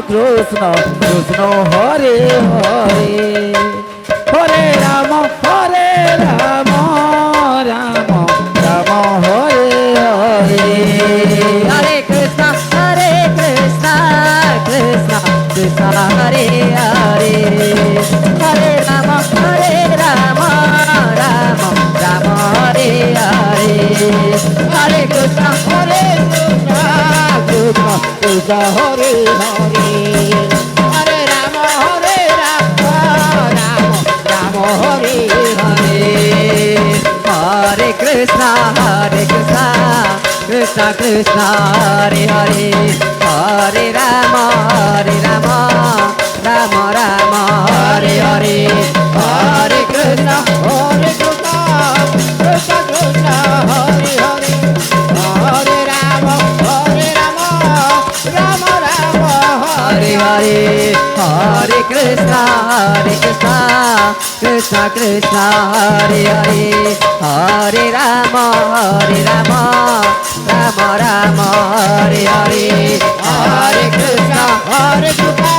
Krishna Krishna Hare Hare Hare Ram Ram Ram Hare Hare Hare Krishna Krishna Krishna Hare Hare Hare Rama Rama Rama Hare Hare Hare Krishna Krishna Krishna hare hare hare Rama Rama hare hare Hare Krishna Krishna Krishna Hare Hare Hare Rama Rama Rama Hare Hare Hare Krishna Krishna Krishna hare hare hare Rama Rama Hare Hare Hare Krishna Krishna Krishna Hare Hare Hare Rama Rama Rama Hare Hare Hare Krishna Krishna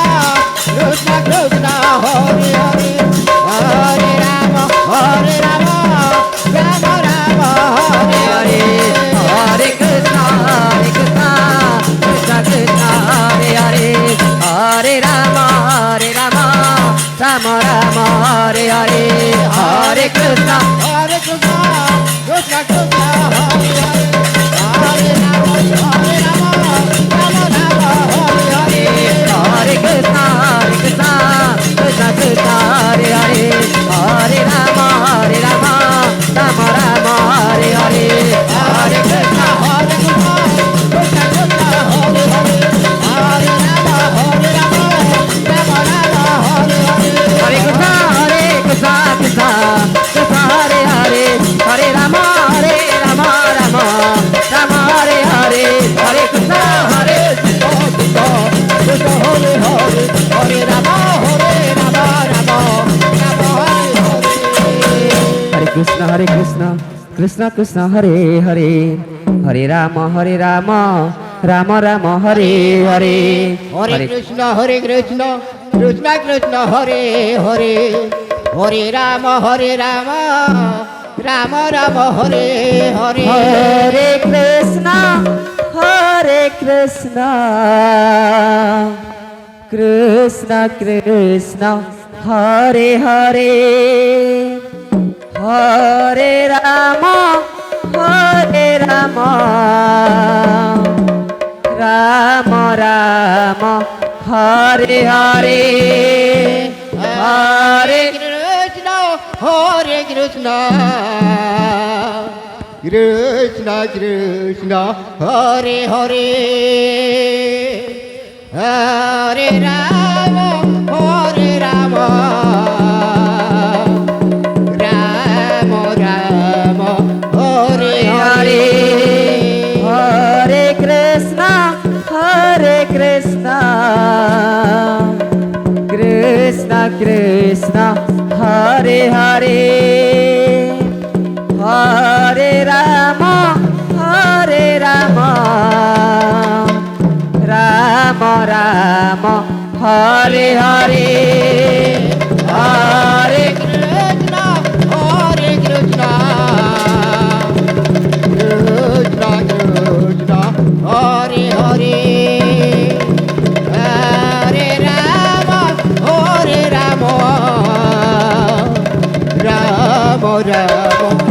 Krishna hare hare hare Rama Rama Hare Hare Hare Krishna Krishna Krishna Hare Hare Hare Rama Rama Hare Hare Hare Krishna Krishna Krishna hare hare hare Rama Rama hare hare Hare Krishna Krishna Krishna Hare Hare Hare Rama Rama Hare Hare Hare Krishna Krishna Krishna hare hare hare Rama Rama hare hare Hare Krishna Krishna Krishna Hare Hare Hare Rama Rama Hare Hare Hare Krishna Hare Krishna hare hare hare Rama Hare Krishna Krishna Krishna Hare Hare Hare Rama Rama Hare Hare Hare Krishna Krishna Krishna hare hare hare Rama Rama hare hare Hare Krishna Krishna Krishna Hare Hare Hare Rama Rama Hare Hare Hare Krishna Krishna Krishna hare hare hare Rama Rama hare hare Hare Krishna Krishna Krishna Hare Hare Hare Rama Rama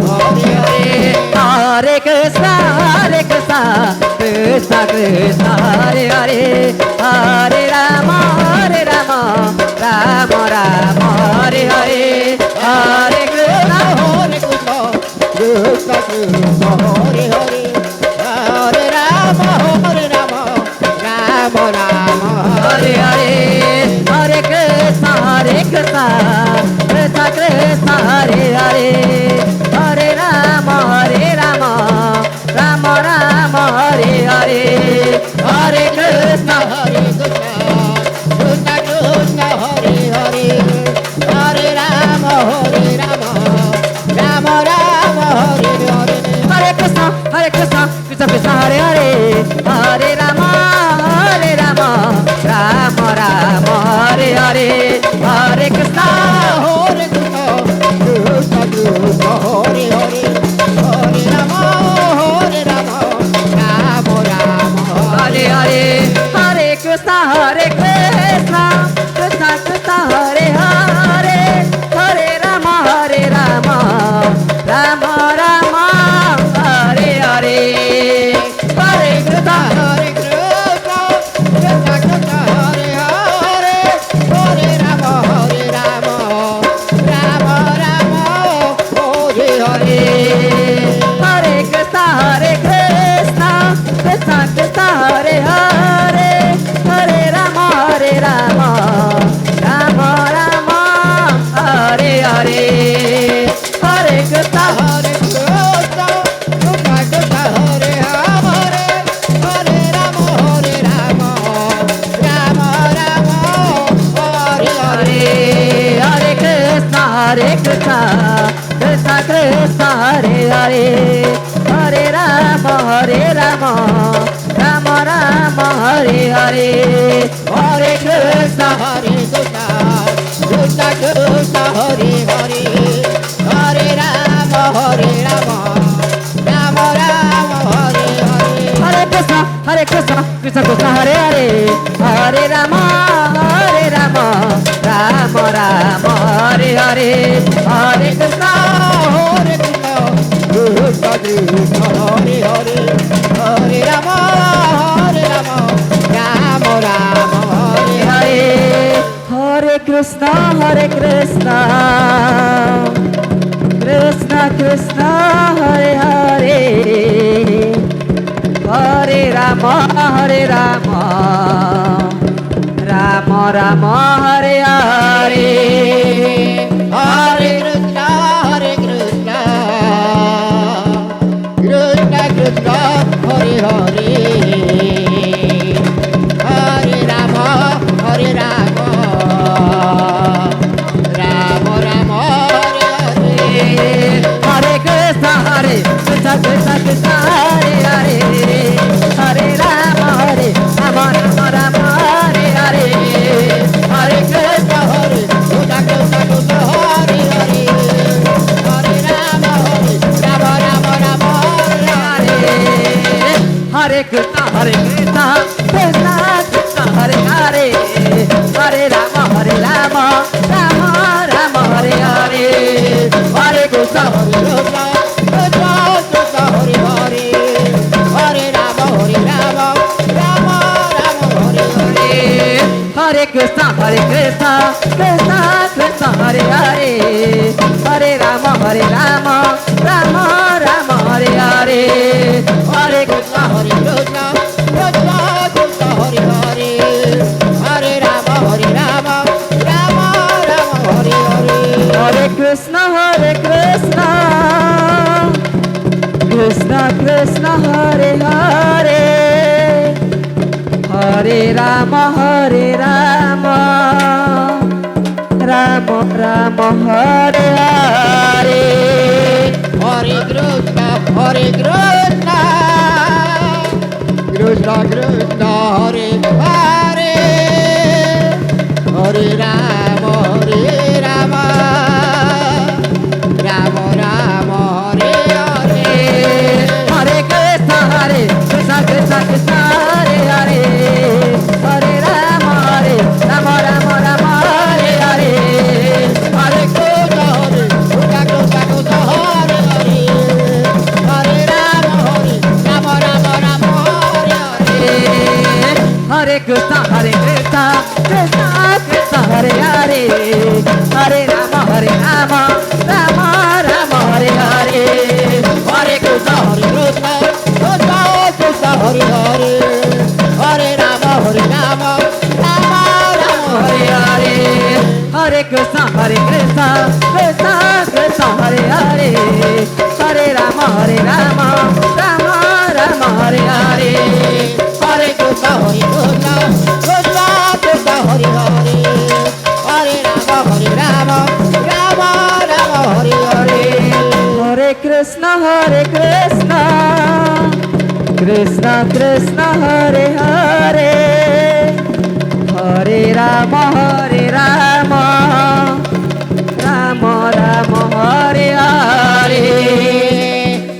Hare Hare Hare Krishna Krishna hare hare hare Rama Rama hare hare Hare Krishna Krishna Krishna Hare Hare Hare Rama Rama Hare Hare Hare Krishna Krishna Krishna hare hare hare Rama Rama Hare Hare Hare Krishna Krishna Krishna Hare Hare Hare Rama Rama Hare Hare Hare Krishna, Krishna Krishna, Hare Hare, Hare Rama, Rama Rama, Hare Hare, Hare Krishna, Hare Krishna, Krishna Krishna, Hare Hare, Hare Rama, Rama Rama, Hare Hare. Hare Krishna, Krishna Krishna, Hare Hare, Hare Rama, Rama Rama, Hare Hare, Hare Krishna, Hare Krishna, Krishna Krishna, Hare Hare, Hare Rama, Rama Rama, Hare Hare. Hare Krishna, Krishna Krishna, Hare Hare, Hare Rama, Rama Rama, Hare Hare, Hare Krishna, Hare Krishna, Krishna Krishna, Hare Hare, Hare Rama, Rama Rama, Hare Hare. Hare Krishna, Krishna Krishna, Hare Hare, Hare Rama, Rama Rama, Hare Hare, Hare Krishna, Hare Krishna, Krishna Krishna, Hare Hare, Hare Rama, Rama Rama, Hare Hare. Hare Krishna, Krishna Krishna, Hare Hare, Hare Rama, Rama Rama, Hare Hare. Hare Krishna, Krishna Krishna, Hare Hare, Hare Rama, Rama Rama, Hare Hare. Hare Krishna, Krishna Krishna, Hare Hare, Hare Rama, Rama Rama, Hare Hare, Hare Krishna, Krishna Krishna, Hare Hare, Hare Rama, Rama Rama, Hare Hare. Hare Krishna, Krishna Krishna, Hare Hare, Hare Rama, Rama Rama, Hare Hare, Hare Krishna, Krishna, Krishna Krishna, Hare Hare, Hare Rama, Rama Rama, Hare Hare. Hare Krishna, Krishna Krishna, Hare Hare, Hare Rama, Rama Rama, Hare Hare, Hare Krishna, Krishna, Krishna Krishna, Hare Hare, Hare Rama, Rama Rama, Hare Hare. Hare Krishna, Krishna Krishna, Hare Hare, Hare Rama, Rama Rama, Hare Hare. Hare Krishna, Krishna Krishna, Hare Hare, Hare Rama, Rama Rama, Hare Hare. Hare Krishna, Krishna Krishna, Hare Hare, Hare Rama, Rama Rama, Hare Hare, Hare Krishna, Krishna Krishna, Hare Hare, Hare Rama, Rama Rama, Hare Hare. Hare Krishna, Krishna Krishna, Hare Hare, Hare Rama, Rama Rama, Hare Hare, Hare Krishna, Krishna, Krishna Krishna, Hare Hare, Hare Rama, Rama Rama, Hare Hare, Hare Krishna, Krishna Krishna, Hare Hare, Hare Rama, Rama Rama, Hare Hare, Hare Krishna, Krishna Krishna, Hare Hare, Hare Rama, Rama Rama, Hare Hare. Hare Krishna, Krishna Krishna, Hare Hare, Hare Rama, Rama Rama, Hare Hare,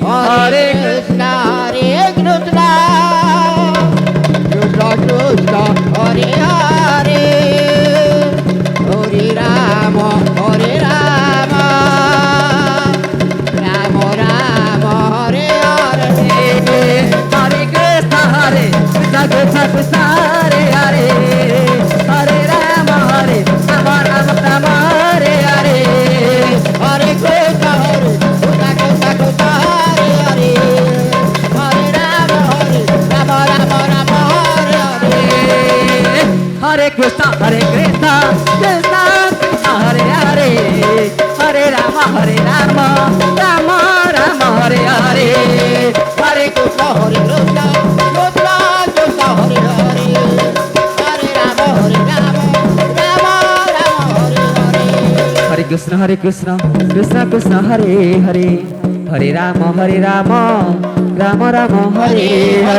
Hare Krishna, Krishna Krishna, Krishna Hare Hare Hare Rama Rama Hare Hare Hare Krishna Krishna Krishna Hare Hare Hare Rama Rama Rama Hare Hare Hare Krishna Krishna Krishna Hare Hare Hare Rama Rama Rama Hare Hare Hare Krishna Krishna Krishna Hare Hare Hare Rama Rama Rama Hare Hare Hare Krishna Krishna Krishna Hare Hare Hare Rama Rama Rama Hare Hare